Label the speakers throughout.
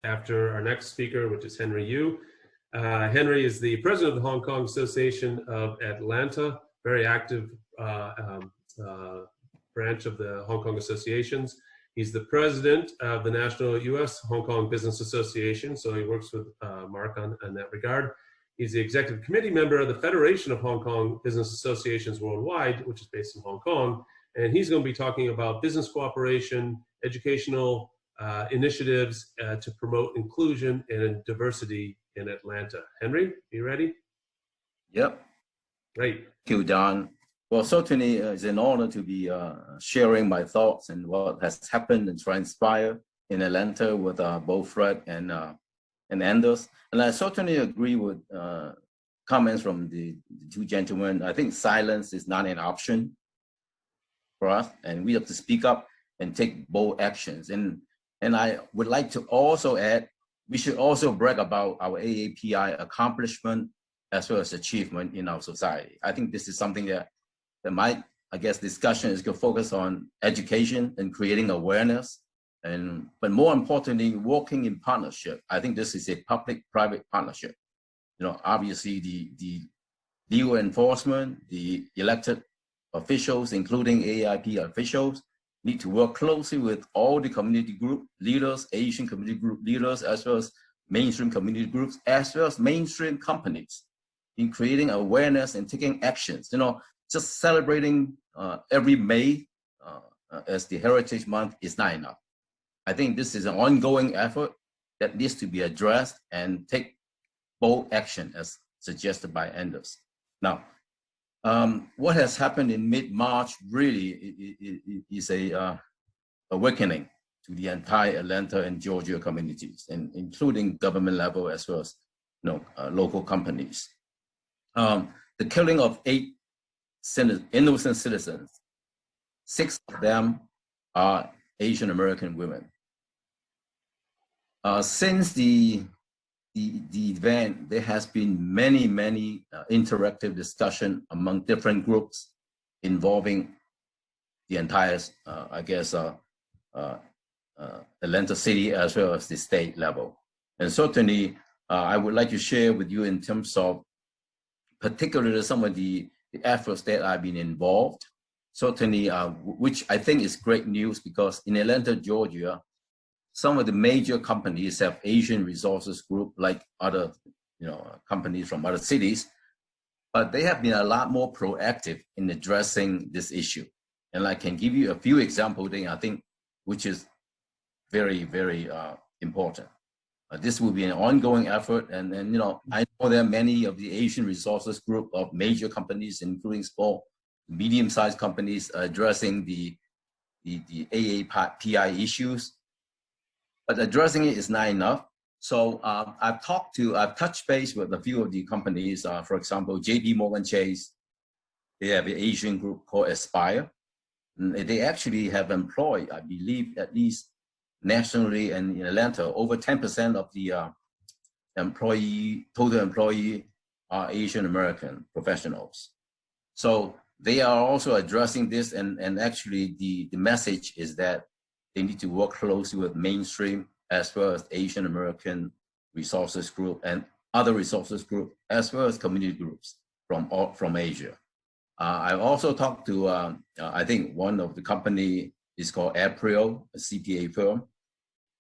Speaker 1: after our next speaker, which is Henry Yu. Henry is the president of the Hong Kong Association of Atlanta, very active branch of the Hong Kong Associations. He's the president of the National U.S. Hong Kong Business Association, so he works with Mark on that regard. He's the executive committee member of the Federation of Hong Kong Business Associations Worldwide, which is based in Hong Kong. And he's going to be talking about business cooperation, educational initiatives to promote inclusion and diversity in Atlanta. Henry, are you ready?
Speaker 2: Yep.
Speaker 1: Great.
Speaker 2: Thank you, Don. Well, certainly it's an honor to be sharing my thoughts and what has happened and transpired in Atlanta with both Fred and Anders. And I certainly agree with comments from the two gentlemen. I think silence is not an option for us, and we have to speak up and take bold actions. And I would like to also add, we should also brag about our AAPI accomplishment as well as achievement in our society. I think this is something that my, I guess, discussion is going to focus on education and creating awareness, but more importantly, working in partnership. I think this is a public-private partnership. You know, obviously the legal enforcement, the elected officials, including AAPI officials, need to work closely with all the community group leaders, Asian community group leaders, as well as mainstream community groups, as well as mainstream companies in creating awareness and taking actions. You know, just celebrating every May as the Heritage Month is not enough. I think this is an ongoing effort that needs to be addressed and take bold action as suggested by Anders. Now, what has happened in mid-March really is a awakening to the entire Atlanta and Georgia communities, and including government level as well as local companies. The killing of 8 innocent citizens, 6 of them are Asian American women. Since the event, there has been many interactive discussion among different groups involving the entire, I guess, Atlanta City as well as the state level. And certainly, I would like to share with you in terms of particularly some of the efforts that I've been involved. Certainly, which I think is great news, because in Atlanta, Georgia, some of the major companies have Asian Resources Group, like other companies from other cities, but they have been a lot more proactive in addressing this issue. And I can give you a few examples, I think, which is very important. This will be an ongoing effort, and I know there are many of the Asian Resources Group of major companies, including small, medium-sized companies, addressing the AAPI issues. But addressing it is not enough. So I've touched base with a few of the companies. For example, JP Morgan Chase, they have an Asian group called Aspire. And they actually have employed, I believe, at least nationally and in Atlanta, over 10% of the total employee are Asian American professionals. So they are also addressing this, and actually the message is that they need to work closely with mainstream as well as Asian American Resources Group and other resources group, as well as community groups from Asia. I also talked to, I think one of the company is called April, a CPA firm.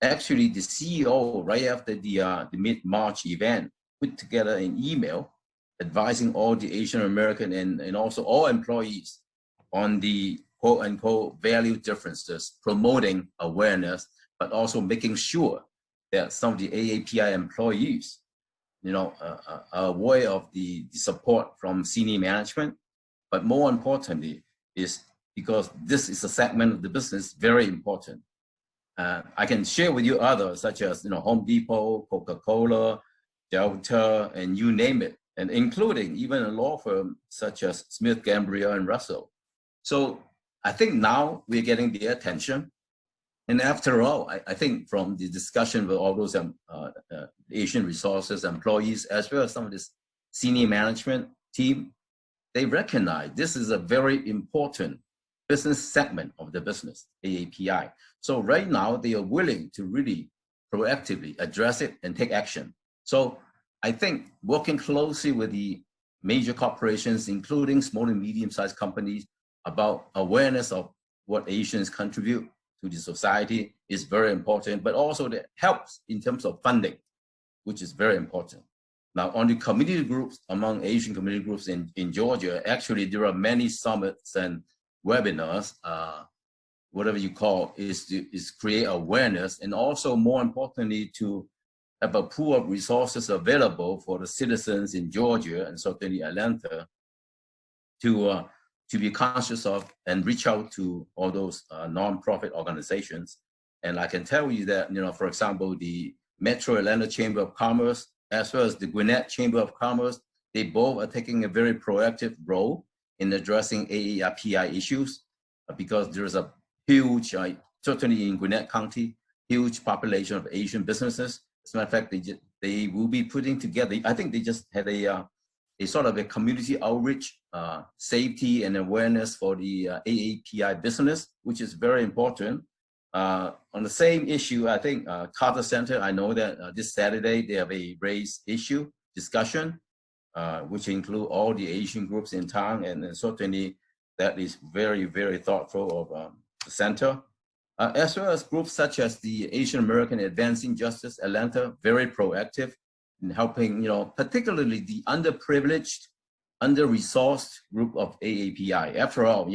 Speaker 2: Actually, the CEO, right after the mid-March event, put together an email advising all the Asian American and also all employees on the quote-unquote value differences, promoting awareness, but also making sure that some of the AAPI employees, are aware of the support from senior management. But more importantly, is because this is a segment of the business very important. I can share with you others, such as Home Depot, Coca-Cola, Delta, and you name it, and including even a law firm such as Smith, Gambria, and Russell. So I think now we're getting the attention. And after all, I think from the discussion with all those Asian Resources employees, as well as some of this senior management team, they recognize this is a very important business segment of the business, AAPI. So right now, they are willing to really proactively address it and take action. So I think working closely with the major corporations, including small and medium-sized companies, about awareness of what Asians contribute to the society is very important, but also that helps in terms of funding, which is very important. Now, on the community groups, among Asian community groups in Georgia, actually there are many summits and webinars, whatever you call, is create awareness, and also more importantly to have a pool of resources available for the citizens in Georgia and certainly Atlanta to be conscious of and reach out to all those nonprofit organizations. And I can tell you that, for example, the Metro Atlanta Chamber of Commerce, as well as the Gwinnett Chamber of Commerce, they both are taking a very proactive role in addressing AAPI issues because there's a huge, certainly in Gwinnett County, huge population of Asian businesses. As a matter of fact, they will be putting together, I think they just had a sort of a community outreach, safety and awareness for the AAPI business, which is very important. On the same issue, I think Carter Center, I know that this Saturday they have a race issue discussion, which include all the Asian groups in town, and certainly that is very, very thoughtful of the center. As well as groups such as the Asian American Advancing Justice Atlanta, very proactive in helping, particularly the underprivileged, under-resourced group of AAPI. After all,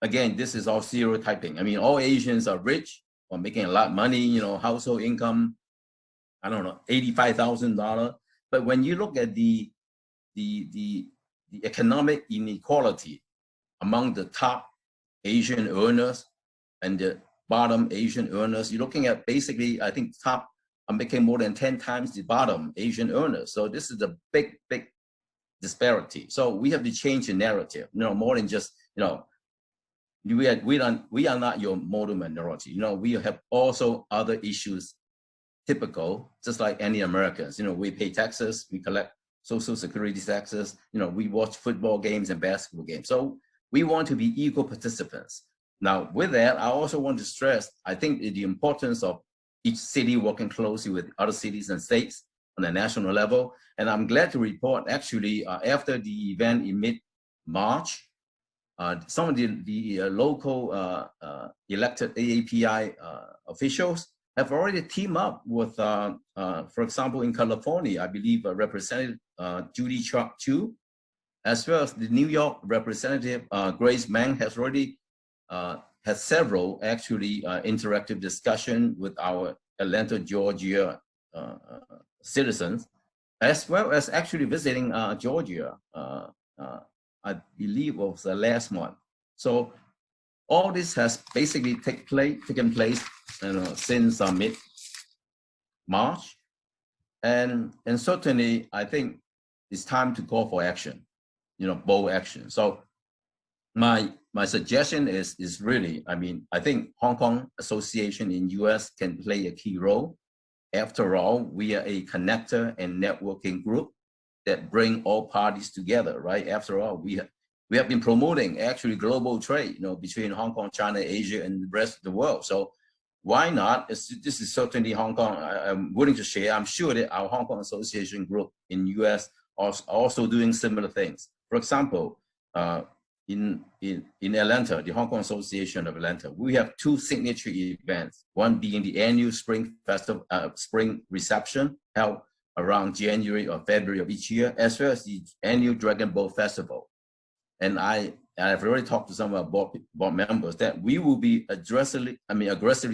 Speaker 2: again, this is all stereotyping. I mean, all Asians are rich or making a lot of money, household income, I don't know, $85,000. But when you look at the economic inequality among the top Asian earners and the bottom Asian earners, you're looking at basically, I think top are making more than 10 times the bottom Asian earners. So this is a big, big disparity. So we have to change the narrative, more than just, we are not your model minority. We have also other issues typical, just like any Americans. We pay taxes, we collect Social Security taxes, we watch football games and basketball games. So we want to be equal participants. Now, with that, I also want to stress, I think the importance of each city working closely with other cities and states on a national level. And I'm glad to report, actually, after the event in mid-March, some of the local elected AAPI officials have already teamed up with, for example, in California, I believe Representative Judy Chu, as well as the New York Representative Grace Meng has already had several actually interactive discussion with our Atlanta, Georgia citizens, as well as actually visiting Georgia, I believe it was the last month. So all this has basically taken place since mid-March. And certainly, I think it's time to call for action, bold action. So my suggestion is really, I think Hong Kong Association in US can play a key role. After all, we are a connector and networking group that bring all parties together, right? After all, we have been promoting actually global trade, between Hong Kong, China, Asia, and the rest of the world. So why not? This is certainly Hong Kong. I'm willing to share. I'm sure that our Hong Kong Association group in US are also doing similar things. For example, in Atlanta, the Hong Kong Association of Atlanta, we have two signature events, one being the annual Spring Festival, Spring Reception held around January or February of each year, as well as the annual Dragon Boat Festival. And I've already talked to some of our board members that we will be aggressively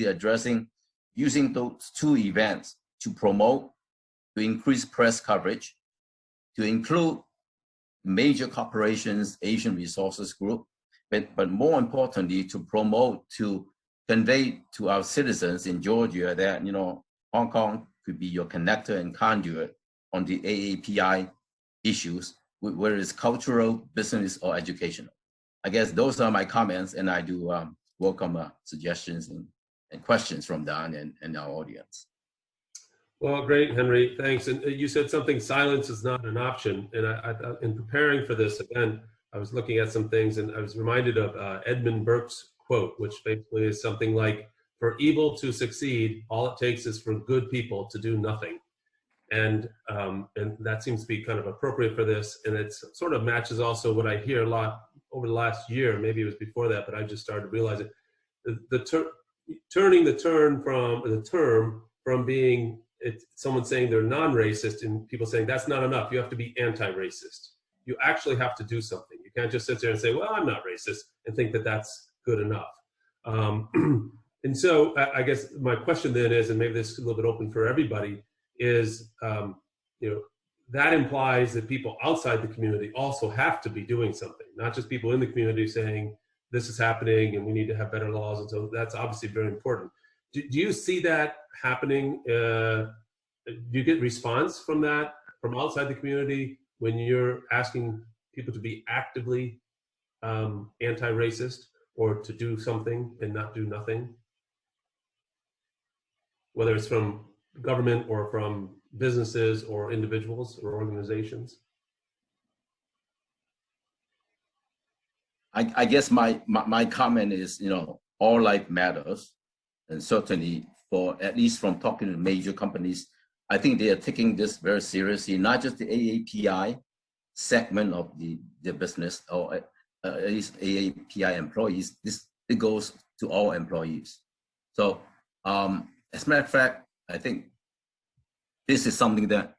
Speaker 2: addressing using those two events to promote, to increase press coverage, to include major corporations, Asian Resources Group, but more importantly, to promote, to convey to our citizens in Georgia that, Hong Kong could be your connector and conduit on the AAPI issues, whether it's cultural, business, or educational. I guess those are my comments, and I do welcome suggestions and questions from Don and our audience.
Speaker 1: Well, great, Henry, thanks. And you said something, silence is not an option. And I in preparing for this event, I was looking at some things and I was reminded of Edmund Burke's quote, which basically is something like, for evil to succeed, all it takes is for good people to do nothing. And that seems to be kind of appropriate for this. And it sort of matches also what I hear a lot over the last year. Maybe it was before that, but I just started to realize it. Turning the term from being someone saying they're non-racist and people saying that's not enough. You have to be anti-racist. You actually have to do something. You can't just sit there and say, well, I'm not racist, and think that that's good enough. And so I guess my question then is, and maybe this is a little bit open for everybody, is that implies that people outside the community also have to be doing something, not just people in the community saying this is happening and we need to have better laws. And so that's obviously very important. Do you see that happening? Do you get response from that, from outside the community, when you're asking people to be actively anti-racist or to do something and not do nothing? Whether it's from government or from businesses or individuals or organizations?
Speaker 2: I guess my comment is, all life matters. And certainly for, at least from talking to major companies, I think they are taking this very seriously, not just the AAPI segment of the business, or at least AAPI employees. It goes to all employees. So as a matter of fact, I think this is something that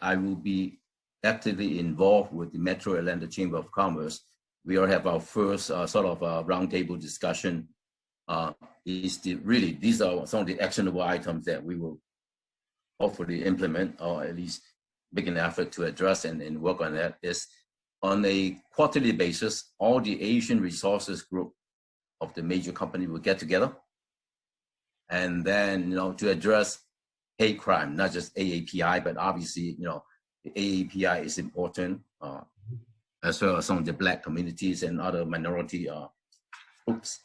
Speaker 2: I will be actively involved with the Metro Atlanta Chamber of Commerce. We will have our first sort of roundtable discussion. These are some of the actionable items that we will hopefully implement, or at least make an effort to address and work on that. Is on a quarterly basis, all the Asian resources group of the major company will get together, and then to address hate crime, not just AAPI, but obviously the AAPI is important, as well as some of the Black communities and other minority groups.